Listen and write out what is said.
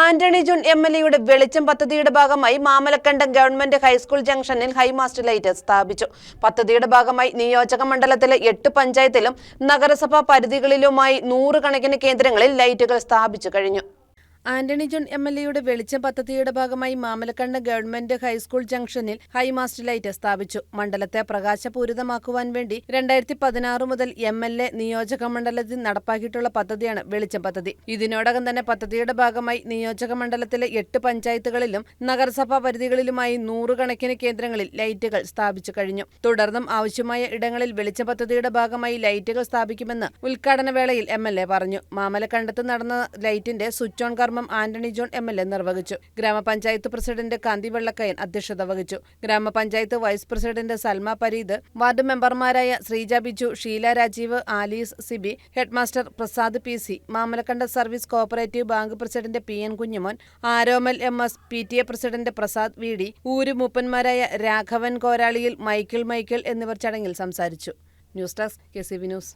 Antony John എംഎൽഎയുടെ വെളിച്ചം പദ്ധതിയുടെ ഭാഗമായി മാമലക്കണ്ടം ഗവൺമെന്റ് ഹൈസ്കൂൾ ജംഗ്ഷനിൽ ഹൈമാസ്റ്റ് ലൈറ്റ് സ്ഥാപിച്ചു. പദ്ധതിയുടെ ഭാഗമായി നിയോജക മണ്ഡലത്തിലെ 8 പഞ്ചായത്തിലും നഗരസഭാ പരിധികളിലുമായി 100 കണക്കിന് കേന്ദ്രങ്ങളിൽ ലൈറ്റുകൾ സ്ഥാപിച്ചു കഴിഞ്ഞു. ആന്റണി ജോൺ എംഎൽഎയുടെ വെളിച്ചം പദ്ധതിയുടെ ഭാഗമായി മാമലക്കണ്ടം ഗവൺമെന്റ് ഹൈസ്കൂൾ ജംഗ്ഷനിൽ ഹൈമാസ്റ്റ് ലൈറ്റ് സ്ഥാപിച്ചു. മണ്ഡലത്തെ പ്രകാശപൂരിതമാക്കുവാൻ വേണ്ടി 2016 മുതൽ എംഎൽഎ നിയോജക മണ്ഡലത്തിൽ നടപ്പാക്കിയിട്ടുള്ള പദ്ധതിയാണ് വെളിച്ചം പദ്ധതി. ഇതിനോടകം തന്നെ പദ്ധതിയുടെ ഭാഗമായി നിയോജക മണ്ഡലത്തിലെ 8 പഞ്ചായത്തുകളിലും നഗരസഭാ പരിധികളിലുമായി 100 കണക്കിന് കേന്ദ്രങ്ങളിൽ ലൈറ്റുകൾ സ്ഥാപിച്ചു കഴിഞ്ഞു. തുടർന്നും ആവശ്യമായ ഇടങ്ങളിൽ വെളിച്ചം പദ്ധതിയുടെ ഭാഗമായി ലൈറ്റുകൾ സ്ഥാപിക്കുമെന്ന് ഉദ്ഘാടന വേളയിൽ എംഎൽഎ പറഞ്ഞു. മാമലക്കണ്ടത്ത് നടന്ന ലൈറ്റിന്റെ switch on Antony John MLA നിർവഹിച്ചു. ഗ്രാമപഞ്ചായത്ത് പ്രസിഡന്റ് കാന്തി വെള്ളക്കയൻ അധ്യക്ഷത വഹിച്ചു. Grama panchayat vice president Salma Pareed, ward മെമ്പർമാരായ Sreeja Biju, Sheela Rajeev, Alice Sibi, headmaster Prasad PC, Mamalakandam service cooperative bank president PN Kunjumon, Aromal MS, PTA president Prasad VD, ഊര് മൂപ്പന്മാരായ രാഘവൻ കോരാളിയിൽ, മൈക്കിൾ എന്നിവർ ചടങ്ങിൽ സംസാരിച്ചു. News desk KCB news.